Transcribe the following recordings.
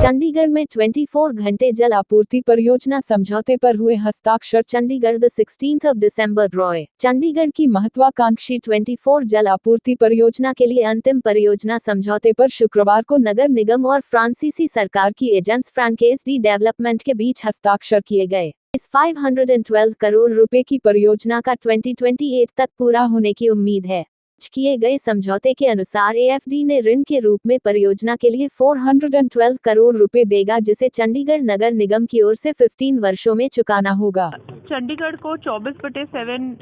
चंडीगढ़ में 24 घंटे जल आपूर्ति परियोजना समझौते पर हुए हस्ताक्षर। चंडीगढ़ 16 दिसंबर रॉय। चंडीगढ़ की महत्वाकांक्षी 24 जल आपूर्ति परियोजना के लिए अंतिम परियोजना समझौते पर शुक्रवार को नगर निगम और फ्रांसीसी सरकार की एजेंस फ्रांकेस डी डेवलपमेंट के बीच हस्ताक्षर किए गए। इस 512 करोड़ रुपए की परियोजना का 2028 तक पूरा होने की उम्मीद है। किए गए समझौते के अनुसार एएफडी ने ऋण के रूप में परियोजना के लिए 412 करोड़ रुपए देगा, जिसे चंडीगढ़ नगर निगम की ओर से 15 वर्षों में चुकाना होगा। चंडीगढ़ को 24/7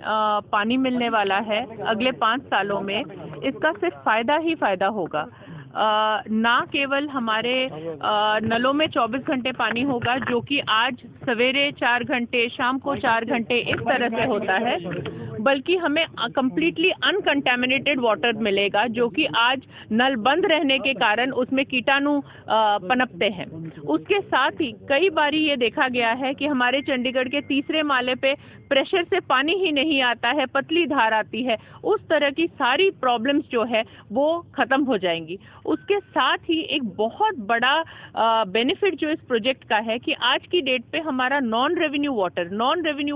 पानी मिलने वाला है अगले 5 सालों में। इसका सिर्फ फायदा ही फायदा होगा। ना केवल हमारे नलों में 24 घंटे पानी होगा, जो कि आज सवेरे 4 घंटे, शाम को 4 घंटे इस तरह से होता है, बल्कि हमें कंप्लीटली अनकंटामिनेटेड वाटर मिलेगा, जो कि आज नल बंद रहने के कारण उसमें कीटाणु पनपते हैं। उसके साथ ही कई बारी ये देखा गया है कि हमारे चंडीगढ़ के तीसरे माले पे प्रेशर से पानी ही नहीं आता है, पतली धार आती है। उस तरह की सारी प्रॉब्लम्स जो है वो खत्म हो जाएंगी। उसके साथ ही एक बहुत बड़ा बेनिफिट जो इस प्रोजेक्ट का है कि आज की डेट पे हमारा नॉन रेवेन्यू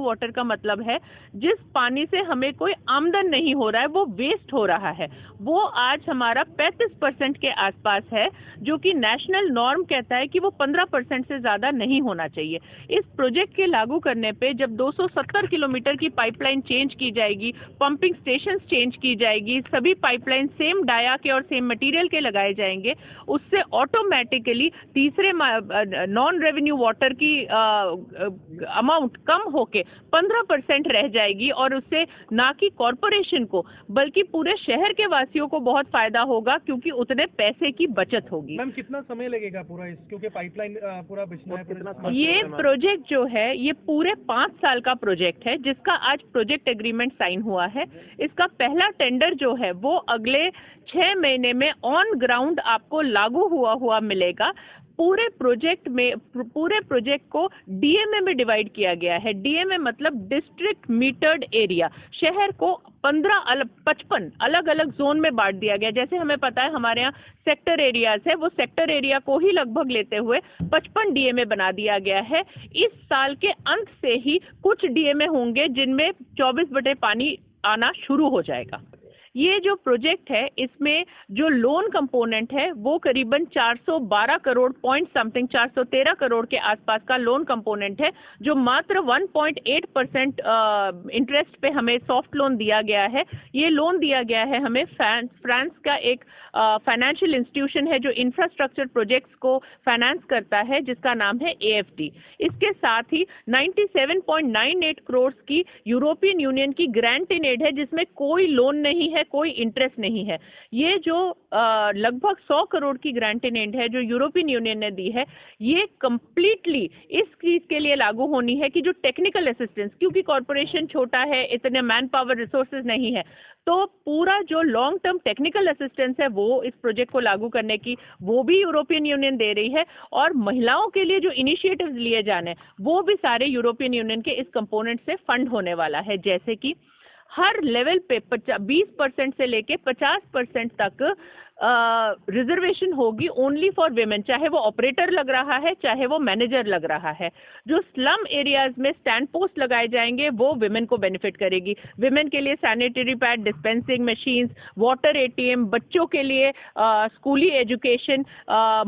वाटर का मतलब है जिस पानी से हमें कोई आमदन नहीं हो रहा है, वो वेस्ट हो रहा है, वो आज हमारा 35% के आसपास है, जो कि नेशनल नॉर्म कहता है कि वो 15% से ज्यादा नहीं होना चाहिए। इस प्रोजेक्ट के लागू करने पे जब 270 किलोमीटर की पाइपलाइन चेंज की जाएगी, पंपिंग स्टेशन चेंज की जाएगी, सभी पाइपलाइन सेम डाया के और सेम मटेरियल के लगाए जाएंगे, उससे ऑटोमेटिकली तीसरे नॉन रेवेन्यू वाटर की अमाउंट कम होके 15% रह जाएगी, और उससे ना कि कॉरपोरेशन को बल्कि पूरे शहर के वासियों को बहुत फायदा होगा, क्योंकि उतने पैसे की बचत होगी। मैम, कितना समय लगेगा पूरा क्योंकि पाइपलाइन पूरा बिछना है? ये प्रोजेक्ट जो है ये पूरे 5 साल का प्रोजेक्ट है, जिसका आज प्रोजेक्ट एग्रीमेंट साइन हुआ है। इसका पहला टेंडर जो है वो अगले 6 महीने में ऑन ग्राउंड आपको लागू हुआ मिलेगा। पूरे प्रोजेक्ट को डीएमए में डिवाइड किया गया है। डीएमए मतलब डिस्ट्रिक्ट मीटर्ड एरिया। शहर को 55 अलग अलग जोन में बांट दिया गया। जैसे हमें पता है हमारे यहाँ सेक्टर एरियाज है, वो सेक्टर एरिया को ही लगभग लेते हुए 55 डीएमए बना दिया गया है। इस साल के अंत से ही कुछ डीएमए होंगे जिनमें 24 बटे पानी आना शुरू हो जाएगा। ये जो प्रोजेक्ट है इसमें जो लोन कंपोनेंट है वो करीबन 412 करोड़ पॉइंट समथिंग 413 करोड़ के आसपास का लोन कंपोनेंट है, जो मात्र 1.8% इंटरेस्ट पे हमें सॉफ्ट लोन दिया गया है। ये लोन दिया गया है हमें फ्रांस का एक फाइनेंशियल इंस्टीट्यूशन है जो इंफ्रास्ट्रक्चर प्रोजेक्ट्स को फाइनेंस करता है, जिसका नाम है एएफडी। इसके साथ ही 97.98 करोड़ की यूरोपियन यूनियन की ग्रांट इन एड है, जिसमें कोई लोन नहीं है, कोई इंटरेस्ट नहीं है। ये जो लगभग 100 करोड़ की ग्रांट इन एड है जो यूरोपियन यूनियन ने दी है, ये कंप्लीटली इस चीज के लिए लागू होनी है कि जो टेक्निकल असिस्टेंस, क्योंकि कॉर्पोरेशन छोटा है, इतने मैन पावर रिसोर्सेज नहीं है, तो पूरा जो लॉन्ग टर्म टेक्निकल असिस्टेंस है वो इस प्रोजेक्ट को लागू करने की वो भी यूरोपियन यूनियन दे रही है, और महिलाओं के लिए जो इनिशिएटिव्स लिए जाने वो भी सारे यूरोपियन यूनियन के इस कंपोनेंट से फंड होने वाला है। जैसे कि हर लेवल पे 20% से लेके 50% तक रिजर्वेशन होगी ओनली फॉर विमेन, चाहे वो ऑपरेटर लग रहा है चाहे वो मैनेजर लग रहा है। जो स्लम एरियाज में स्टैंड पोस्ट लगाए जाएंगे वो विमेन को बेनिफिट करेगी। विमेन के लिए sanitary pad, dispensing machines, water ATM, बच्चों के लिए स्कूली एजुकेशन,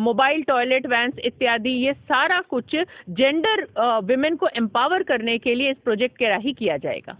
मोबाइल टॉयलेट वैन्स इत्यादि, ये सारा कुछ जेंडर विमेन को एम्पावर करने के लिए इस प्रोजेक्ट के राही किया जाएगा।